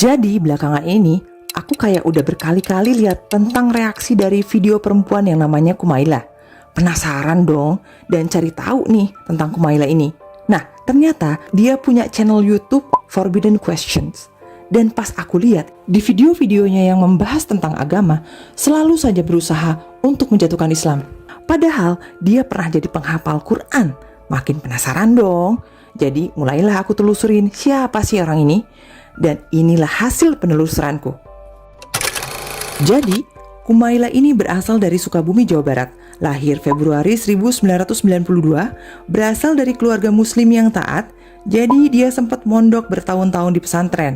Jadi belakangan ini, aku kayak udah berkali-kali lihat tentang reaksi dari video perempuan yang namanya Kumaila. Penasaran dong, dan cari tahu nih tentang Kumaila ini. Nah, ternyata dia punya channel YouTube Forbidden Questions. Dan pas aku lihat, di video-videonya yang membahas tentang agama, selalu saja berusaha untuk menjatuhkan Islam. Padahal dia pernah jadi penghafal Quran. Makin penasaran dong. Jadi mulailah aku telusurin siapa sih orang ini. Dan inilah hasil penelusuranku. Jadi, Kumaila ini berasal dari Sukabumi, Jawa Barat. Lahir Februari 1992, berasal dari keluarga muslim yang taat. Jadi dia sempat mondok bertahun-tahun di pesantren.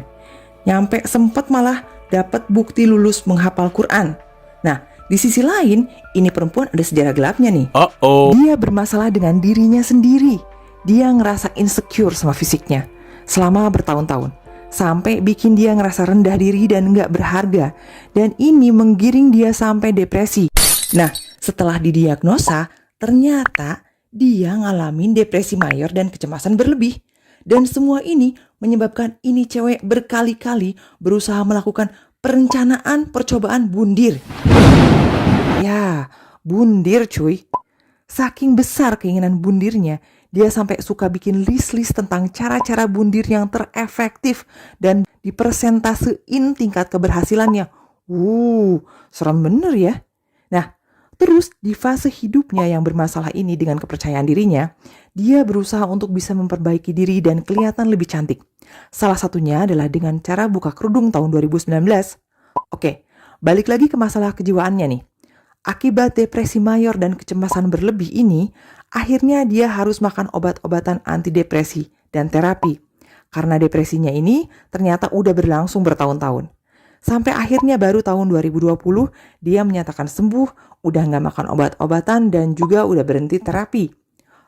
Nyampe sempat malah dapat bukti lulus menghafal Quran. Nah, di sisi lain, ini perempuan ada sejarah gelapnya nih. Dia bermasalah dengan dirinya sendiri. Dia ngerasa insecure sama fisiknya selama bertahun-tahun. Sampai bikin dia ngerasa rendah diri dan gak berharga. Dan ini menggiring dia sampai depresi. Nah, setelah didiagnosa, ternyata dia ngalamin depresi mayor dan kecemasan berlebih. Dan semua ini menyebabkan ini cewek berkali-kali berusaha melakukan perencanaan percobaan bundir. Ya, bundir cuy. Saking besar keinginan bundirnya, dia sampai suka bikin list-list tentang cara-cara bundir yang terefektif dan dipersentasein tingkat keberhasilannya. Serem bener ya. Nah, terus di fase hidupnya yang bermasalah ini dengan kepercayaan dirinya, dia berusaha untuk bisa memperbaiki diri dan kelihatan lebih cantik. Salah satunya adalah dengan cara buka kerudung tahun 2019. Oke, balik lagi ke masalah kejiwaannya nih. Akibat depresi mayor dan kecemasan berlebih ini, akhirnya dia harus makan obat-obatan antidepresi dan terapi. Karena depresinya ini ternyata udah berlangsung bertahun-tahun. Sampai akhirnya baru tahun 2020 dia menyatakan sembuh, udah gak makan obat-obatan dan juga udah berhenti terapi.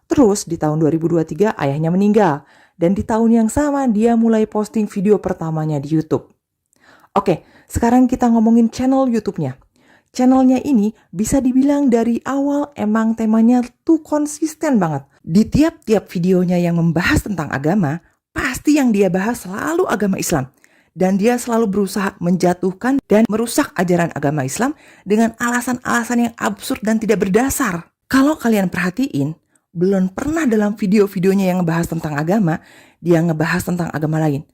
Terus di tahun 2023 ayahnya meninggal. Dan di tahun yang sama dia mulai posting video pertamanya di YouTube. Oke, sekarang kita ngomongin channel YouTube-nya. Channelnya ini bisa dibilang dari awal emang temanya tuh konsisten banget. Di tiap-tiap videonya yang membahas tentang agama, pasti yang dia bahas selalu agama Islam. Dan dia selalu berusaha menjatuhkan dan merusak ajaran agama Islam dengan alasan-alasan yang absurd dan tidak berdasar. Kalau kalian perhatiin, belum pernah dalam video-videonya yang ngebahas tentang agama, dia ngebahas tentang agama lain.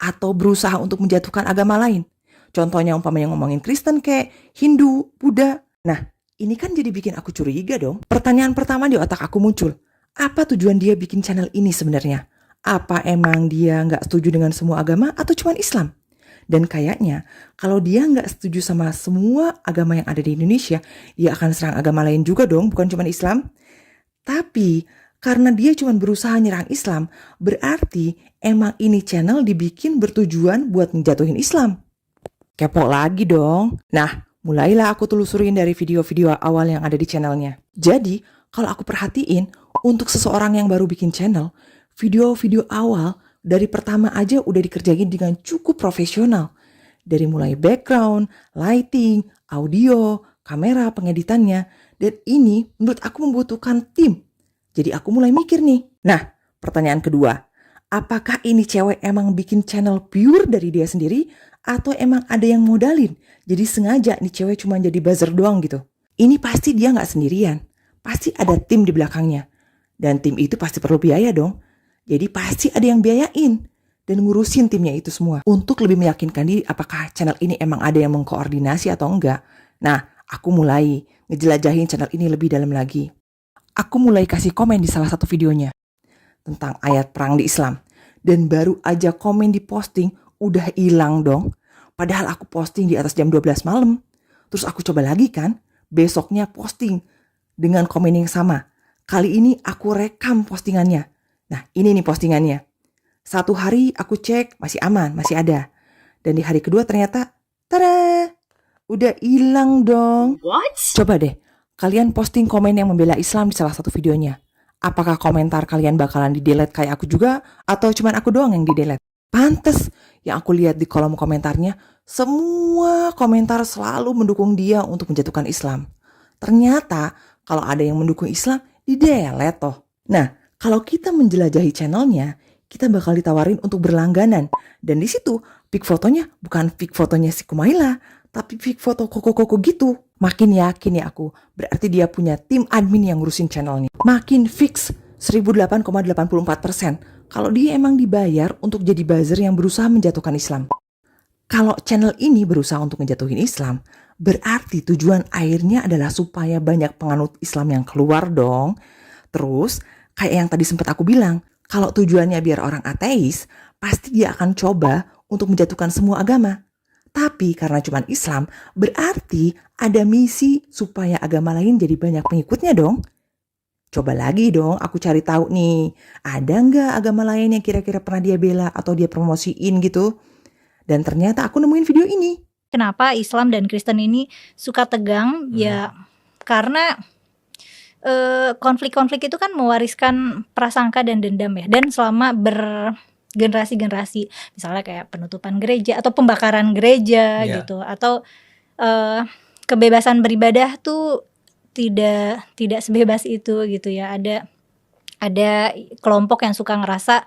Atau berusaha untuk menjatuhkan agama lain. Contohnya umpamanya ngomongin Kristen kayak Hindu, Buddha. Nah, ini kan jadi bikin aku curiga dong. Pertanyaan pertama di otak aku muncul. Apa tujuan dia bikin channel ini sebenarnya? Apa emang dia nggak setuju dengan semua agama atau cuma Islam? Dan kayaknya kalau dia nggak setuju sama semua agama yang ada di Indonesia, dia akan serang agama lain juga dong, bukan cuma Islam. Tapi karena dia cuma berusaha nyerang Islam, berarti emang ini channel dibikin bertujuan buat menjatuhin Islam. Kepo lagi dong. Nah, mulailah aku telusurin dari video-video awal yang ada di channelnya. Jadi, kalau aku perhatiin, untuk seseorang yang baru bikin channel, video-video awal dari pertama aja udah dikerjain dengan cukup profesional. Dari mulai background, lighting, audio, kamera, pengeditannya. Dan ini menurut aku membutuhkan tim. Jadi aku mulai mikir nih. Nah, pertanyaan kedua. Apakah ini cewek emang bikin channel pure dari dia sendiri? Atau emang ada yang modalin? Jadi sengaja nih cewek cuma jadi buzzer doang gitu. Ini pasti dia gak sendirian. Pasti ada tim di belakangnya. Dan tim itu pasti perlu biaya dong. Jadi pasti ada yang biayain. Dan ngurusin timnya itu semua. Untuk lebih meyakinkan diri apakah channel ini emang ada yang mengkoordinasi atau enggak. Nah, aku mulai ngejelajahin channel ini lebih dalam lagi. Aku mulai kasih komen di salah satu videonya. Tentang ayat perang di Islam. Dan baru aja komen di posting udah hilang dong. Padahal aku posting di atas jam 12 malam. Terus aku coba lagi kan. Besoknya posting dengan komen yang sama. Kali ini aku rekam postingannya. Nah ini nih postingannya. Satu hari aku cek masih aman, masih ada. Dan di hari kedua ternyata tada! Udah hilang dong. What? Coba deh, kalian posting komen yang membela Islam di salah satu videonya. Apakah komentar kalian bakalan di-delete kayak aku juga? Atau cuman aku doang yang di-delete? Pantes, yang aku lihat di kolom komentarnya, semua komentar selalu mendukung dia untuk menjatuhkan Islam. Ternyata, kalau ada yang mendukung Islam, di-delete toh. Nah, kalau kita menjelajahi channelnya, kita bakal ditawarin untuk berlangganan. Dan di situ, Fake fotonya bukan fake fotonya si Kumaila, tapi fake foto koko-koko gitu. Makin yakin ya aku, berarti dia punya tim admin yang ngurusin channelnya. Makin fix 1008,84% kalau dia emang dibayar untuk jadi buzzer yang berusaha menjatuhkan Islam. Kalau channel ini berusaha untuk menjatuhin Islam, berarti tujuan akhirnya adalah supaya banyak penganut Islam yang keluar dong. Terus, kayak yang tadi sempat aku bilang, kalau tujuannya biar orang ateis, pasti dia akan coba untuk menjatuhkan semua agama. Tapi karena cuma Islam, berarti ada misi supaya agama lain jadi banyak pengikutnya dong. Coba lagi dong aku cari tahu nih, ada nggak agama lain yang kira-kira pernah dia bela atau dia promosiin gitu? Dan ternyata aku nemuin video ini. Kenapa Islam dan Kristen ini suka tegang? Ya karena konflik-konflik itu kan mewariskan prasangka dan dendam ya. Dan selama generasi-generasi, misalnya kayak penutupan gereja atau pembakaran gereja gitu, atau kebebasan beribadah tuh tidak sebebas itu gitu ya. Ada kelompok yang suka ngerasa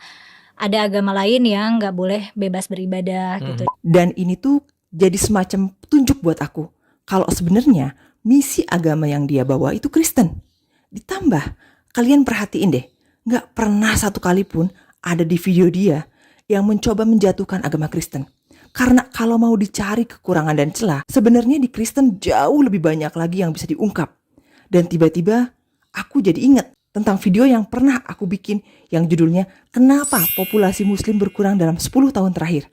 ada agama lain yang nggak boleh bebas beribadah gitu. Dan ini tuh jadi semacam tunjuk buat aku kalau sebenarnya misi agama yang dia bawa itu Kristen. Ditambah kalian perhatiin deh, nggak pernah satu kali pun ada di video dia yang mencoba menjatuhkan agama Kristen. Karena kalau mau dicari kekurangan dan celah, sebenarnya di Kristen jauh lebih banyak lagi yang bisa diungkap. Dan tiba-tiba aku jadi ingat tentang video yang pernah aku bikin yang judulnya Kenapa Populasi Muslim Berkurang dalam 10 tahun terakhir.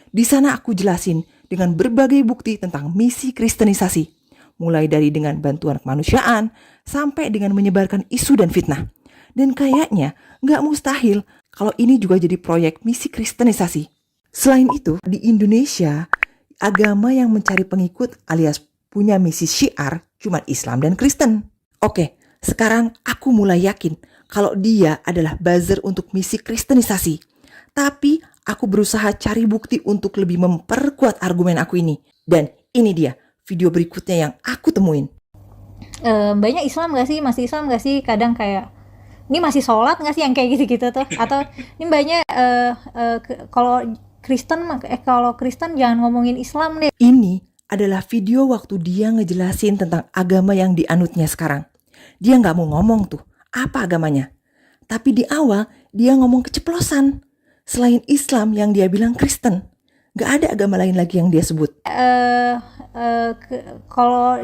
Di sana aku jelasin dengan berbagai bukti tentang misi kristenisasi. Mulai dari dengan bantuan kemanusiaan sampai dengan menyebarkan isu dan fitnah. Dan kayaknya nggak mustahil kalau ini juga jadi proyek misi kristenisasi. Selain itu, di Indonesia, agama yang mencari pengikut alias punya misi syiar cuma Islam dan Kristen. Oke, sekarang aku mulai yakin kalau dia adalah buzzer untuk misi kristenisasi. Tapi aku berusaha cari bukti untuk lebih memperkuat argumen aku ini. Dan ini dia video berikutnya yang aku temuin. Banyak Islam gak sih? Masih Islam gak sih? Kadang kayak ini masih sholat gak sih yang kayak gitu-gitu tuh? Atau ini banyak kalau Kristen jangan ngomongin Islam deh. Ini adalah video waktu dia ngejelasin tentang agama yang dianutnya sekarang. Dia gak mau ngomong tuh apa agamanya. Tapi di awal dia ngomong keceplosan. Selain Islam yang dia bilang Kristen, gak ada agama lain lagi yang dia sebut. Kalau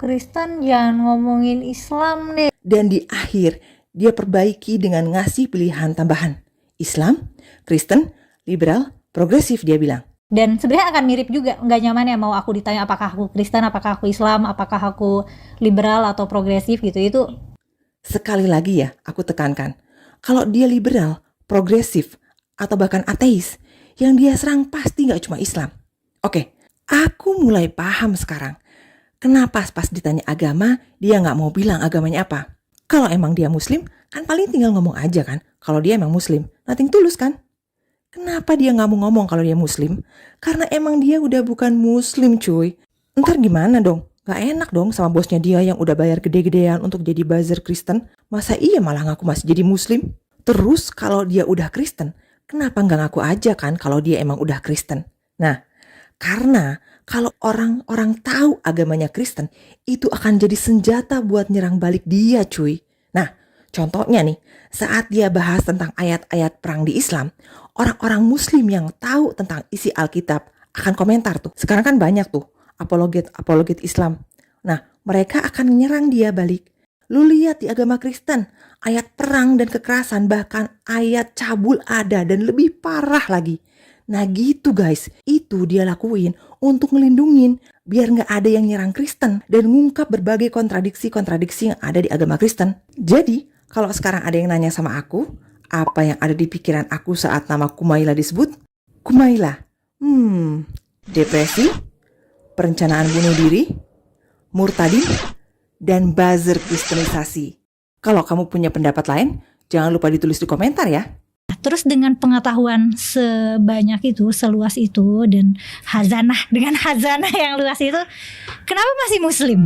Kristen jangan ngomongin Islam deh. Dan di akhir dia perbaiki dengan ngasih pilihan tambahan. Islam, Kristen, liberal, progresif dia bilang. Dan sebenarnya akan mirip juga, nggak nyaman ya mau aku ditanya apakah aku Kristen, apakah aku Islam, apakah aku liberal atau progresif gitu. Itu sekali lagi ya aku tekankan, kalau dia liberal, progresif, atau bahkan ateis, yang dia serang pasti nggak cuma Islam. Oke, aku mulai paham sekarang kenapa pas ditanya agama dia nggak mau bilang agamanya apa. Kalau emang dia Muslim, kan paling tinggal ngomong aja kan kalau dia emang Muslim, nothing tulus kan. Kenapa dia gak mau ngomong kalau dia Muslim? Karena emang dia udah bukan Muslim cuy. Ntar gimana dong? Gak enak dong sama bosnya dia yang udah bayar gede-gedean untuk jadi buzzer Kristen. Masa iya malah ngaku masih jadi Muslim? Terus kalau dia udah Kristen, kenapa gak ngaku aja kan kalau dia emang udah Kristen? Nah, karena kalau orang-orang tahu agamanya Kristen, itu akan jadi senjata buat nyerang balik dia cuy. Nah, contohnya nih, saat dia bahas tentang ayat-ayat perang di Islam, orang-orang Muslim yang tahu tentang isi Alkitab akan komentar tuh. Sekarang kan banyak tuh apologet Islam. Nah, mereka akan menyerang dia balik. Lu lihat di agama Kristen, ayat perang dan kekerasan, bahkan ayat cabul ada dan lebih parah lagi. Nah gitu guys, itu dia lakuin untuk ngelindungin biar gak ada yang nyerang Kristen dan ngungkap berbagai kontradiksi-kontradiksi yang ada di agama Kristen. Jadi, kalau sekarang ada yang nanya sama aku, apa yang ada di pikiran aku saat nama Kumaila disebut? Kumaila, depresi, perencanaan bunuh diri, murtadin, dan buzzer kristenisasi. Kalau kamu punya pendapat lain, jangan lupa ditulis di komentar ya. Terus dengan pengetahuan sebanyak itu, seluas itu, dan dengan hazanah yang luas itu, kenapa masih Muslim?